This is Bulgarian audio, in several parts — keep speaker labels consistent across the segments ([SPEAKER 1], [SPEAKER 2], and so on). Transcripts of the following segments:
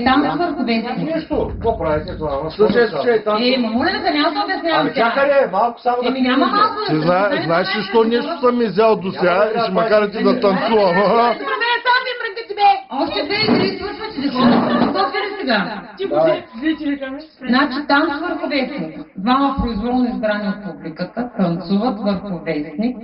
[SPEAKER 1] Там е върху вестник.
[SPEAKER 2] Нищо. Какво правите това? Слушай, там...
[SPEAKER 1] Моля да няма да обяснявам.
[SPEAKER 2] Ами чакай, малко само да...
[SPEAKER 1] Няма малко
[SPEAKER 3] Ти знаеш ли, що нещо съм изял до сега и ще ме карате да танцувам?
[SPEAKER 1] Още две игри свършват, че да се сега. Значи танц върху вестник. Двама произволно избрани от публиката танцуват върху вестник,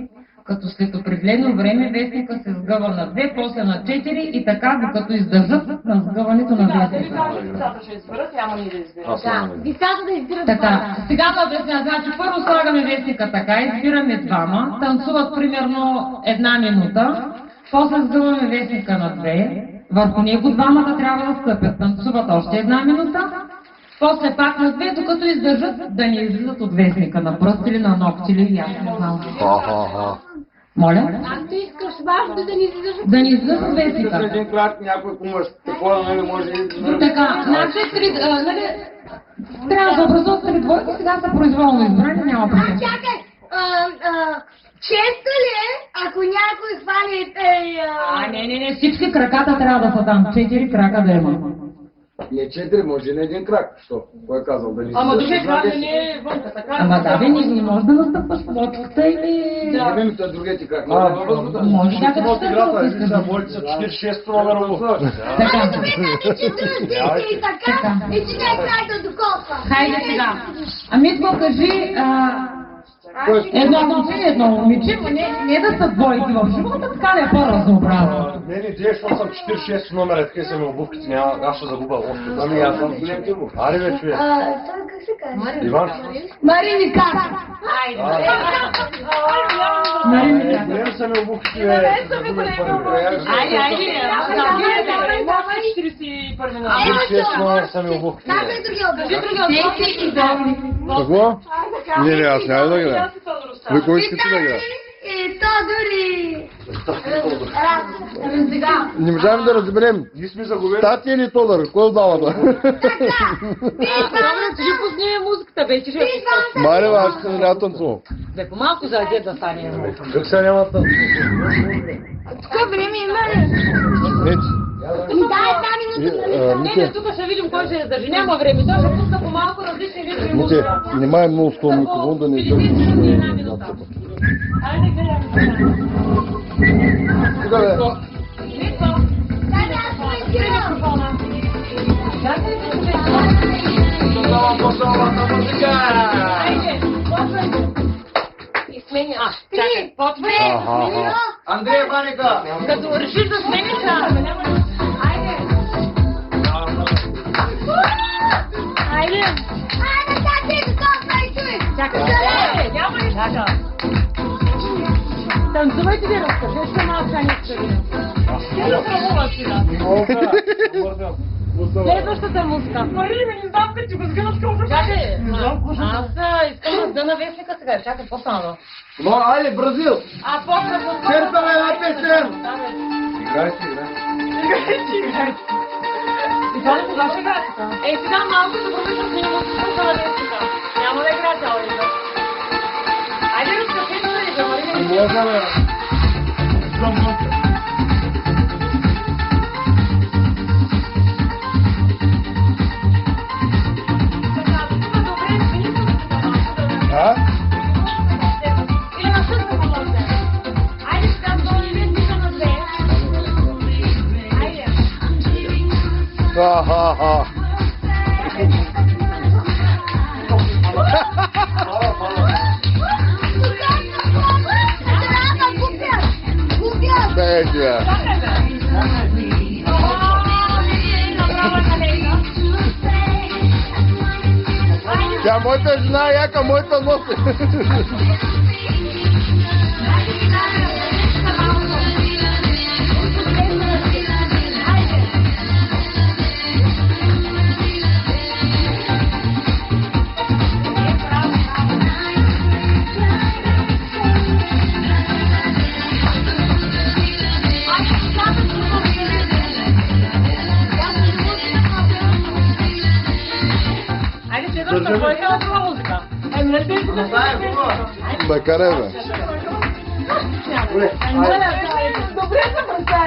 [SPEAKER 1] като след определено време вестника се сгъва на 2, после на 4 и така, докато издържат на сгъването на вестника.
[SPEAKER 4] Децата ще изберат, няма ни да изберат.
[SPEAKER 5] Децата да избират.
[SPEAKER 1] Така, сега да обясня. Значи първо слагаме вестника така, избираме двама, танцуват примерно 1 минута, после сгъваме вестника на 2, върху него двамата трябва да стъпят, танцуват още 1 минута, после пак на 2, докато издържат да не излизат от вестника на пръст или на ногти или аз не знам. Моля?
[SPEAKER 5] Ако ти искаш важно да ни излизаш.
[SPEAKER 1] Да ни излизат от вестника.
[SPEAKER 2] Един крак някой помъж. Такова, нали, може и...
[SPEAKER 1] Така, значи, трябва да образуват 3 двойки, сега са произволно избрани, няма проблем.
[SPEAKER 5] Чакай, често ли е, ако някой хване...
[SPEAKER 1] Не, всички краката трябва да са там, 4 крака да има.
[SPEAKER 2] Не 4, може и на един крак. Що? Кой е казал? Да
[SPEAKER 4] Ама другия крак не е вънка, така?
[SPEAKER 1] Ама да, бе, не можеш да настъпваш в лодката или...
[SPEAKER 2] Да, бе, ми това другия ти крак.
[SPEAKER 1] Може да
[SPEAKER 2] от играта, борите са 46 номерово.
[SPEAKER 1] Така.
[SPEAKER 5] И така, и ти не край да докосва.
[SPEAKER 1] Хайде сега. Митко, кажи едно момче, едно момиче, но не да са двойки в живота, така да е по-разнообразно.
[SPEAKER 2] Не, защото съм 46 номера, така са ми обувките, няма, аз ще загуба още. Ами аз съм голям тимо. Аре бе, човек.
[SPEAKER 5] Това как се казва?
[SPEAKER 2] Иван.
[SPEAKER 5] Мариника.
[SPEAKER 1] Мариника.
[SPEAKER 2] Голям са ми обувките, бе.
[SPEAKER 1] Айде.
[SPEAKER 2] 46 номера са ми обувките.
[SPEAKER 5] Как е другия обувки?
[SPEAKER 1] Теси и долни.
[SPEAKER 3] Какво? Не, аз няма да играя. Вие кой искате да играя?
[SPEAKER 5] И Тодор и...
[SPEAKER 1] Сега.
[SPEAKER 3] Не можем да разберем.
[SPEAKER 2] Ние сме загубили.
[SPEAKER 3] Тати или Тодор? Кой отдава да?
[SPEAKER 4] Добре, кажи пусни музиката, бе, че ще я пускаш.
[SPEAKER 3] Маре, аз ще не танцувам.
[SPEAKER 4] Бе, по-малко за дед да стане.
[SPEAKER 2] Как сега няма да...
[SPEAKER 5] Тук време има ли?
[SPEAKER 4] Не, тук ще видим кой ще я държи. Няма време, той ще пуска по-малко различни видове
[SPEAKER 3] Мите,
[SPEAKER 4] музика.
[SPEAKER 3] внимай много с този микрофон да не издържиш.
[SPEAKER 4] Айде, гледаме.
[SPEAKER 3] Тука бе.
[SPEAKER 4] И смени. Чакай, почвай.
[SPEAKER 2] Андрей Ваника!
[SPEAKER 4] Като решиш да смениш, Айде. Айде. Чакай, няма ли чака? Танцувайте ви, разкажете малко нещо. Ти да правуваш сега. Следващата музика. Марили, не знам къде ти го сгънат колко. Чакай, аз искам да на вестника сега. Чакай, какво стана?
[SPEAKER 2] Но, айде, Бразил!
[SPEAKER 4] Почва.
[SPEAKER 2] Черпаме една песен! Играй си,
[SPEAKER 4] играй. И това не кога ще играете? Сега малко ще промислям с него музиката на вестника. Няма да играе цяла игра. Айде, разкажете да игра, Марили.
[SPEAKER 2] Можем.
[SPEAKER 4] Или на същата може. Айде сега долу и вестника на 2. Айде.
[SPEAKER 3] Ха-ха-ха. Бе, бе. Тя моята жена, яка моята носи. Макаре, бе.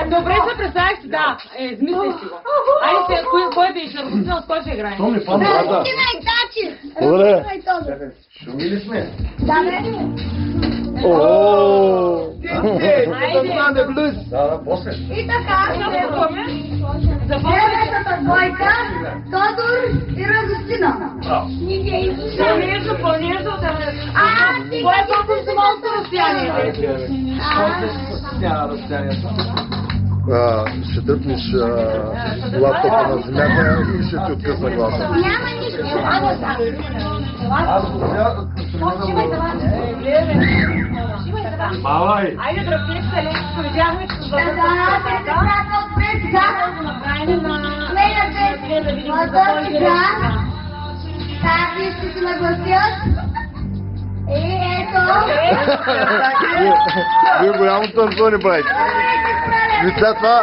[SPEAKER 4] Добре се представих, да. Измисли си го. Айде се, кой беше? Русина, с кой ще играе?
[SPEAKER 2] То ми падна.
[SPEAKER 3] Да.
[SPEAKER 5] Ти ме гачи.
[SPEAKER 3] Добре.
[SPEAKER 2] Шумили сме.
[SPEAKER 5] Да, бе.
[SPEAKER 3] Ооо.
[SPEAKER 2] Да, после.
[SPEAKER 5] И така,
[SPEAKER 4] Запомни.
[SPEAKER 5] деветата двойка, Тодор и Радостина.
[SPEAKER 2] Браво.
[SPEAKER 4] Понежно, да.
[SPEAKER 5] Ти
[SPEAKER 4] Кой е толкова за малко разстояние?
[SPEAKER 3] Ще дръпнеш лаптопа на земята и ще ти откъсна гласа.
[SPEAKER 5] Няма нищо, само са.
[SPEAKER 2] Аз го взях Малай.
[SPEAKER 4] Айде, дръпнете, леко, видяхме, че се
[SPEAKER 5] Така, сестрака отпред, сега. Гледате, младър сега. Тази ще се нагласят. И ето.
[SPEAKER 3] Вие голямо танцуване правите. Ви след това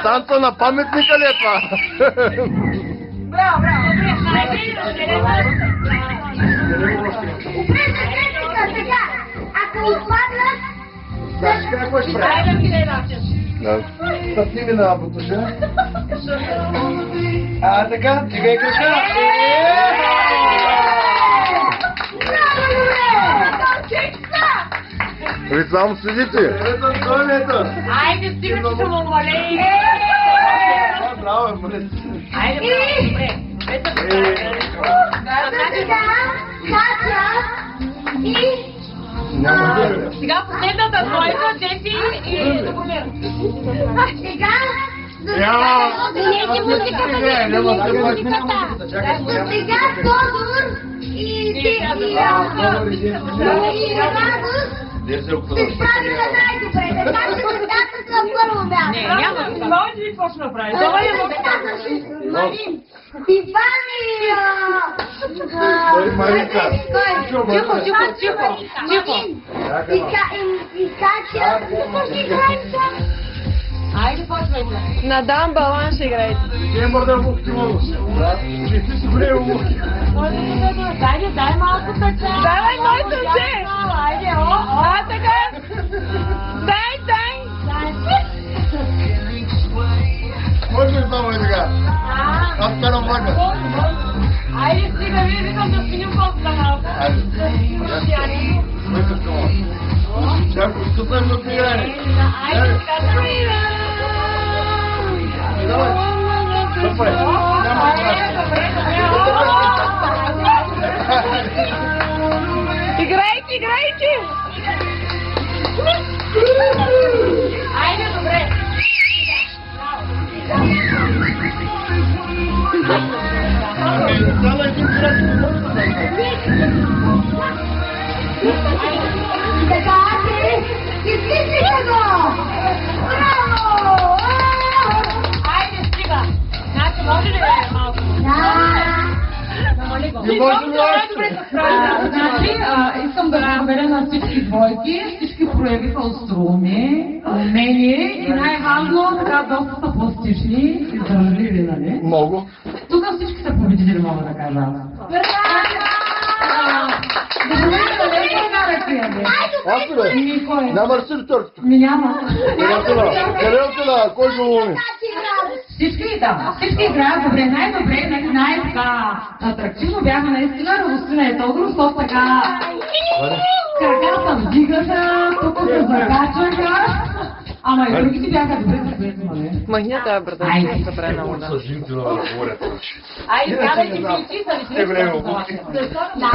[SPEAKER 3] танца на паметника ли е това?
[SPEAKER 4] Браво, браво.
[SPEAKER 5] Сега, ако отпаднат,
[SPEAKER 2] Какво ще правиш?
[SPEAKER 4] Айде, ми начин.
[SPEAKER 2] Стъпни ми на бутуша. А, така, дигай крака.
[SPEAKER 3] Ви само следите.
[SPEAKER 2] Ето, ето.
[SPEAKER 4] Айде, стига, че съм умалей.
[SPEAKER 2] Браво, моля.
[SPEAKER 4] Айде, браво, добре. Ето,
[SPEAKER 5] сега, Катя и
[SPEAKER 4] сега последната двойка, Джеси и Добромир.
[SPEAKER 5] сега,
[SPEAKER 2] Няма.
[SPEAKER 5] сега Тодор и Радост
[SPEAKER 2] Де се
[SPEAKER 5] се справиха най-добре. Така че децата са първо място.
[SPEAKER 4] Не, няма. Това ли какво ще направи? Това е
[SPEAKER 5] Марин, Стефания!
[SPEAKER 2] Маринка.
[SPEAKER 4] Тихо, тихо, тихо, тихо.
[SPEAKER 5] И Катя.
[SPEAKER 4] Айде, почвайте.
[SPEAKER 6] На дан балан ще играете.
[SPEAKER 2] Не мога да му ктимало. Че ти си горе умуки.
[SPEAKER 4] Айде, дай малко така.
[SPEAKER 6] Давай моето се.
[SPEAKER 4] Айде, о.
[SPEAKER 6] А, така. Дай.
[SPEAKER 3] Може ли само и така? Аз карам влака.
[SPEAKER 4] Айде, стига, вие викам да сменим коста малко.
[SPEAKER 2] Сега го скъпнем на пиене.
[SPEAKER 4] Айде, така.
[SPEAKER 2] Стъпай.
[SPEAKER 6] Играйте.
[SPEAKER 4] Айде, добре.
[SPEAKER 2] Стана един крак.
[SPEAKER 5] Така, изтисниха го! Браво!
[SPEAKER 4] Айде, стига. Значи, може ли малко? Намали го.
[SPEAKER 3] Не може ли още?
[SPEAKER 4] Добре се справи.
[SPEAKER 1] Значи, искам да благодаря на всички двойки. Всички проявиха остроумие, умение и най-важно, така доста са пластични и държливи, нали?
[SPEAKER 3] Много.
[SPEAKER 1] Тук всички са победители, мога да кажа. Добре, къде са карате, бе?
[SPEAKER 3] Аз ли бе?
[SPEAKER 1] Ми, кой?
[SPEAKER 3] Няма ли си ритърката?
[SPEAKER 1] Ми няма.
[SPEAKER 3] Къде отида? Кой го лови?
[SPEAKER 1] Всички играят добре, най-добре, най-така атрактивно бяха наистина Радостина и Тодор, защото така краката вдигаха, тук се закачаха, ама и другите бяха добре за нали?
[SPEAKER 6] Махня тази брада.
[SPEAKER 1] Айде.
[SPEAKER 6] Събре на вода.
[SPEAKER 2] С жинки да говорят.
[SPEAKER 4] Айде, давайте пилчи, са ви
[SPEAKER 2] Е, време, обувки.
[SPEAKER 1] Да.